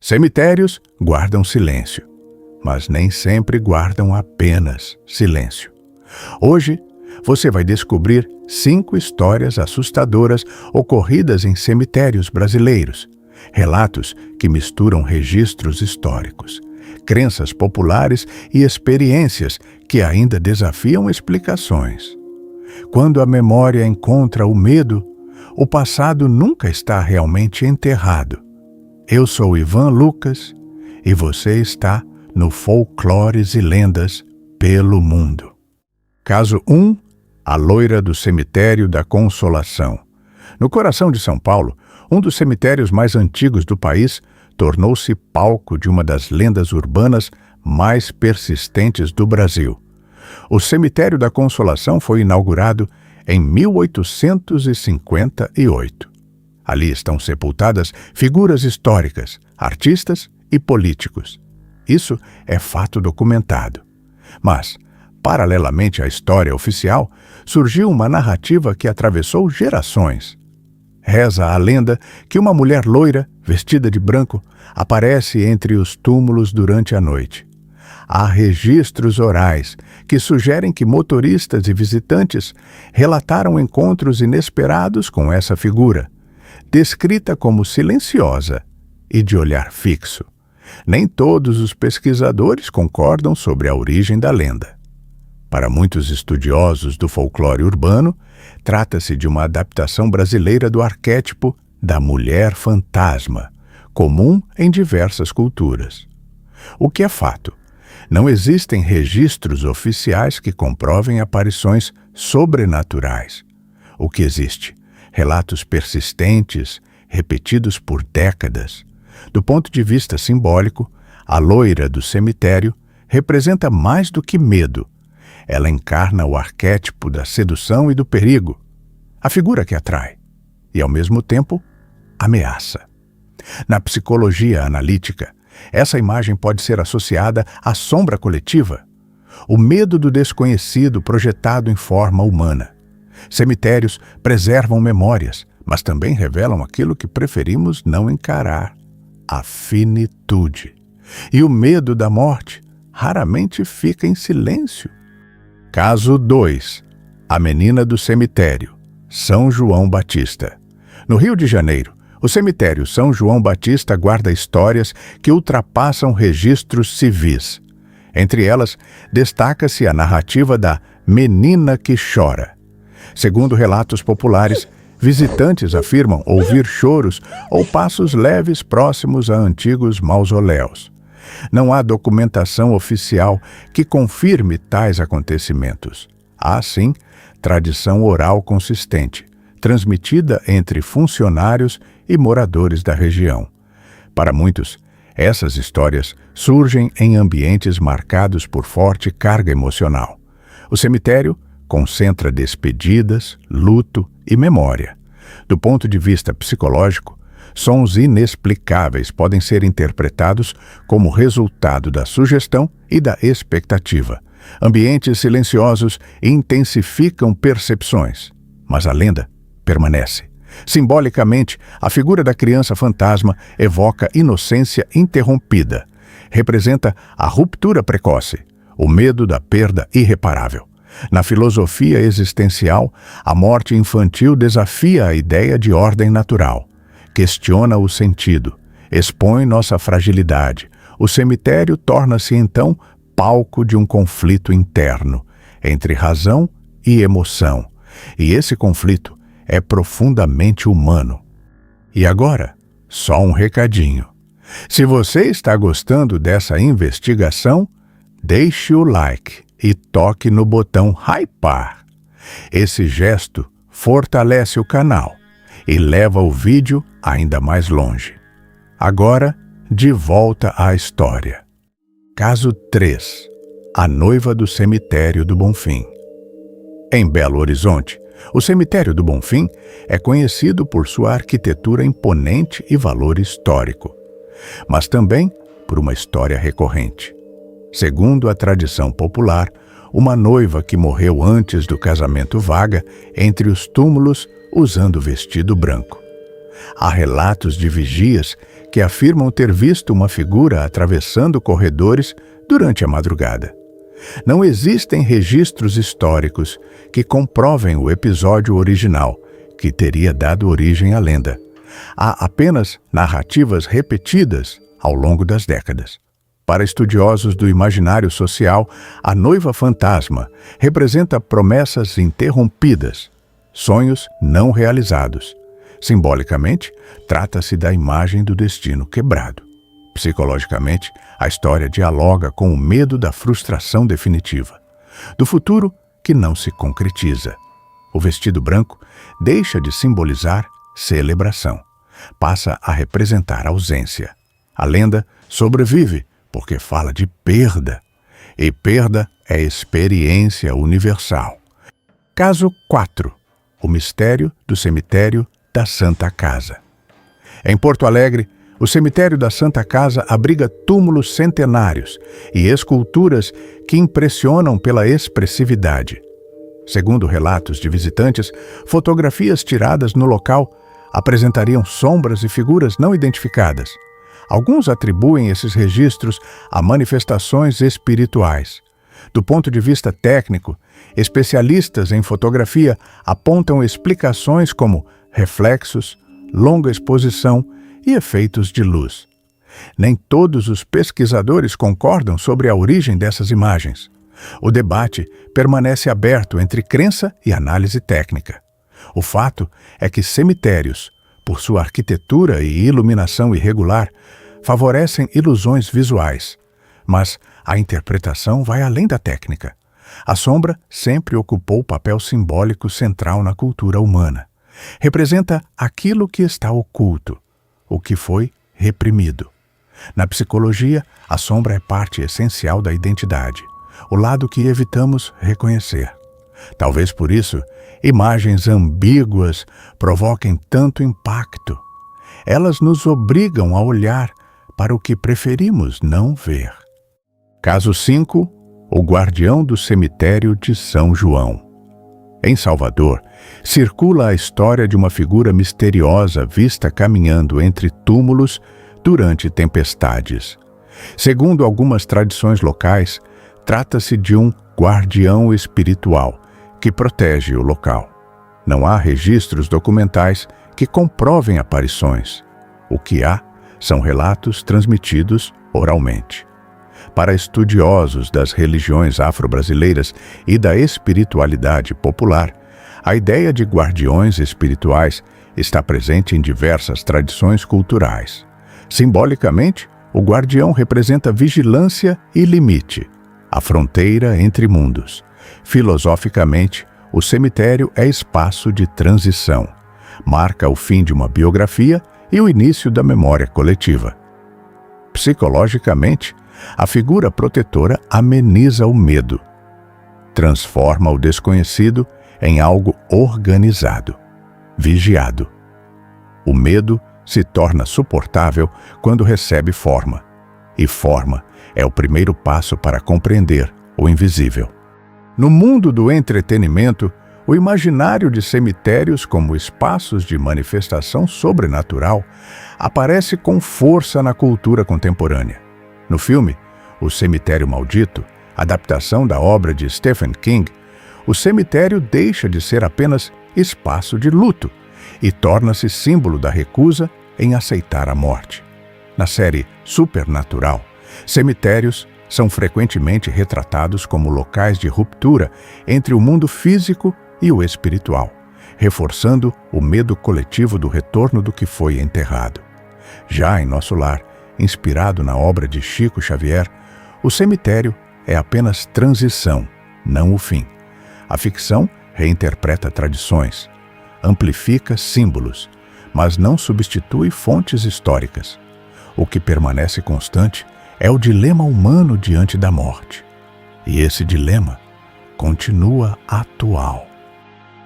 Cemitérios guardam silêncio, mas nem sempre guardam apenas silêncio. Hoje, você vai descobrir 5 histórias assustadoras ocorridas em cemitérios brasileiros. Relatos que misturam registros históricos, crenças populares e experiências que ainda desafiam explicações. Quando a memória encontra o medo, o passado nunca está realmente enterrado. Eu sou Ivan Lucas e você está no Folclores e Lendas pelo Mundo. Caso 1. A Loira do Cemitério da Consolação. No coração de São Paulo, um dos cemitérios mais antigos do país tornou-se palco de uma das lendas urbanas mais persistentes do Brasil. O Cemitério da Consolação foi inaugurado em 1858. Ali estão sepultadas figuras históricas, artistas e políticos. Isso é fato documentado. Mas, paralelamente à história oficial, surgiu uma narrativa que atravessou gerações. Reza a lenda que uma mulher loira, vestida de branco, aparece entre os túmulos durante a noite. Há registros orais que sugerem que motoristas e visitantes relataram encontros inesperados com essa figura, descrita como silenciosa e de olhar fixo. Nem todos os pesquisadores concordam sobre a origem da lenda. Para muitos estudiosos do folclore urbano, trata-se de uma adaptação brasileira do arquétipo da mulher fantasma, comum em diversas culturas. O que é fato? Não existem registros oficiais que comprovem aparições sobrenaturais. O que existe? Relatos persistentes, repetidos por décadas. Do ponto de vista simbólico, a loira do cemitério representa mais do que medo. Ela encarna o arquétipo da sedução e do perigo, a figura que atrai e, ao mesmo tempo, ameaça. Na psicologia analítica, essa imagem pode ser associada à sombra coletiva, o medo do desconhecido projetado em forma humana. Cemitérios preservam memórias, mas também revelam aquilo que preferimos não encarar, a finitude. E o medo da morte raramente fica em silêncio. Caso 2. A Menina do Cemitério, São João Batista. No Rio de Janeiro, o cemitério São João Batista guarda histórias que ultrapassam registros civis. Entre elas, destaca-se a narrativa da Menina que Chora. Segundo relatos populares, visitantes afirmam ouvir choros ou passos leves próximos a antigos mausoléus. Não há documentação oficial que confirme tais acontecimentos. Há, sim, tradição oral consistente, transmitida entre funcionários e moradores da região. Para muitos, essas histórias surgem em ambientes marcados por forte carga emocional. O cemitério concentra despedidas, luto e memória. Do ponto de vista psicológico, sons inexplicáveis podem ser interpretados como resultado da sugestão e da expectativa. Ambientes silenciosos intensificam percepções, mas a lenda permanece. Simbolicamente, a figura da criança fantasma evoca inocência interrompida. Representa a ruptura precoce, o medo da perda irreparável. Na filosofia existencial, a morte infantil desafia a ideia de ordem natural. Questiona o sentido, expõe nossa fragilidade. O cemitério torna-se, então, palco de um conflito interno, entre razão e emoção. E esse conflito é profundamente humano. E agora, só um recadinho. Se você está gostando dessa investigação, deixe o like e toque no botão hypar. Esse gesto fortalece o canal e leva o vídeo ainda mais longe. Agora, de volta à história. Caso 3. A Noiva do Cemitério do Bonfim. Em Belo Horizonte, o Cemitério do Bonfim é conhecido por sua arquitetura imponente e valor histórico, mas também por uma história recorrente. Segundo a tradição popular, uma noiva que morreu antes do casamento vaga entre os túmulos usando vestido branco. Há relatos de vigias que afirmam ter visto uma figura atravessando corredores durante a madrugada. Não existem registros históricos que comprovem o episódio original, que teria dado origem à lenda. Há apenas narrativas repetidas ao longo das décadas. Para estudiosos do imaginário social, a noiva fantasma representa promessas interrompidas, sonhos não realizados. Simbolicamente, trata-se da imagem do destino quebrado. Psicologicamente, a história dialoga com o medo da frustração definitiva, do futuro que não se concretiza. O vestido branco deixa de simbolizar celebração, passa a representar ausência. A lenda sobrevive porque fala de perda, e perda é experiência universal. Caso 4. O mistério do cemitério da Santa Casa. Em Porto Alegre, o cemitério da Santa Casa abriga túmulos centenários e esculturas que impressionam pela expressividade. Segundo relatos de visitantes, fotografias tiradas no local apresentariam sombras e figuras não identificadas. Alguns atribuem esses registros a manifestações espirituais. Do ponto de vista técnico, especialistas em fotografia apontam explicações como reflexos, longa exposição e efeitos de luz. Nem todos os pesquisadores concordam sobre a origem dessas imagens. O debate permanece aberto entre crença e análise técnica. O fato é que cemitérios, por sua arquitetura e iluminação irregular, favorecem ilusões visuais. Mas a interpretação vai além da técnica. A sombra sempre ocupou papel simbólico central na cultura humana. Representa aquilo que está oculto, o que foi reprimido. Na psicologia, a sombra é parte essencial da identidade, o lado que evitamos reconhecer. Talvez por isso, imagens ambíguas provoquem tanto impacto. Elas nos obrigam a olhar para o que preferimos não ver. Caso 5. O guardião do cemitério de São João. Em Salvador, circula a história de uma figura misteriosa vista caminhando entre túmulos durante tempestades. Segundo algumas tradições locais, trata-se de um guardião espiritual que protege o local. Não há registros documentais que comprovem aparições. O que há são relatos transmitidos oralmente. Para estudiosos das religiões afro-brasileiras e da espiritualidade popular, a ideia de guardiões espirituais está presente em diversas tradições culturais. Simbolicamente, o guardião representa vigilância e limite, a fronteira entre mundos. Filosoficamente, o cemitério é espaço de transição, marca o fim de uma biografia e o início da memória coletiva. Psicologicamente, a figura protetora ameniza o medo, transforma o desconhecido em algo organizado, vigiado. O medo se torna suportável quando recebe forma, e forma é o primeiro passo para compreender o invisível. No mundo do entretenimento, o imaginário de cemitérios como espaços de manifestação sobrenatural aparece com força na cultura contemporânea. No filme O Cemitério Maldito, adaptação da obra de Stephen King, o cemitério deixa de ser apenas espaço de luto e torna-se símbolo da recusa em aceitar a morte. Na série Supernatural, cemitérios são frequentemente retratados como locais de ruptura entre o mundo físico e o espiritual, reforçando o medo coletivo do retorno do que foi enterrado. Já em Nosso Lar, inspirado na obra de Chico Xavier, o cemitério é apenas transição, não o fim. A ficção reinterpreta tradições, amplifica símbolos, mas não substitui fontes históricas. O que permanece constante é o dilema humano diante da morte. E esse dilema continua atual.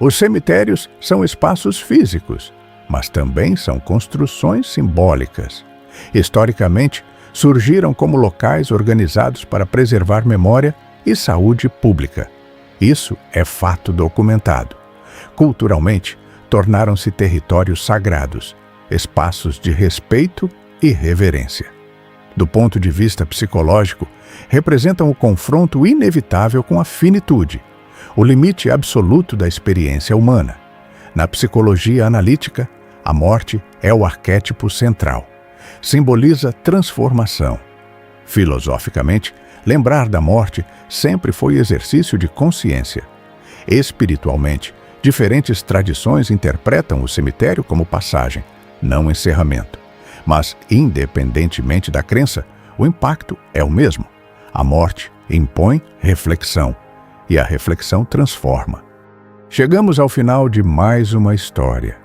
Os cemitérios são espaços físicos, mas também são construções simbólicas. Historicamente, surgiram como locais organizados para preservar memória e saúde pública. Isso é fato documentado. Culturalmente, tornaram-se territórios sagrados, espaços de respeito e reverência. Do ponto de vista psicológico, representam o confronto inevitável com a finitude, o limite absoluto da experiência humana. Na psicologia analítica, a morte é o arquétipo central. Simboliza transformação. Filosoficamente, lembrar da morte sempre foi exercício de consciência. Espiritualmente, diferentes tradições interpretam o cemitério como passagem, não encerramento. Mas, independentemente da crença, o impacto é o mesmo. A morte impõe reflexão, e a reflexão transforma. Chegamos ao final de mais uma história.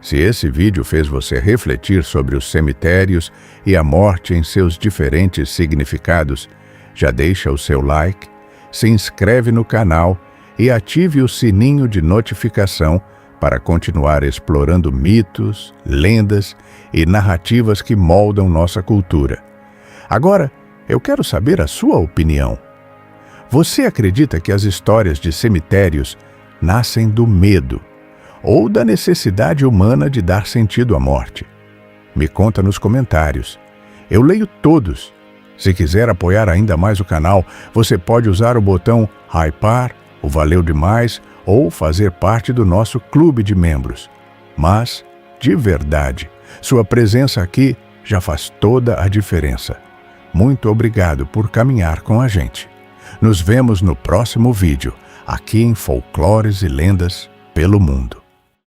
Se esse vídeo fez você refletir sobre os cemitérios e a morte em seus diferentes significados, já deixa o seu like, se inscreve no canal e ative o sininho de notificação para continuar explorando mitos, lendas e narrativas que moldam nossa cultura. Agora, eu quero saber a sua opinião. Você acredita que as histórias de cemitérios nascem do medo ou da necessidade humana de dar sentido à morte? Me conta nos comentários. Eu leio todos. Se quiser apoiar ainda mais o canal, você pode usar o botão hypar, o valeu demais, ou fazer parte do nosso clube de membros. Mas, de verdade, sua presença aqui já faz toda a diferença. Muito obrigado por caminhar com a gente. Nos vemos no próximo vídeo, aqui em Folclores e Lendas pelo Mundo.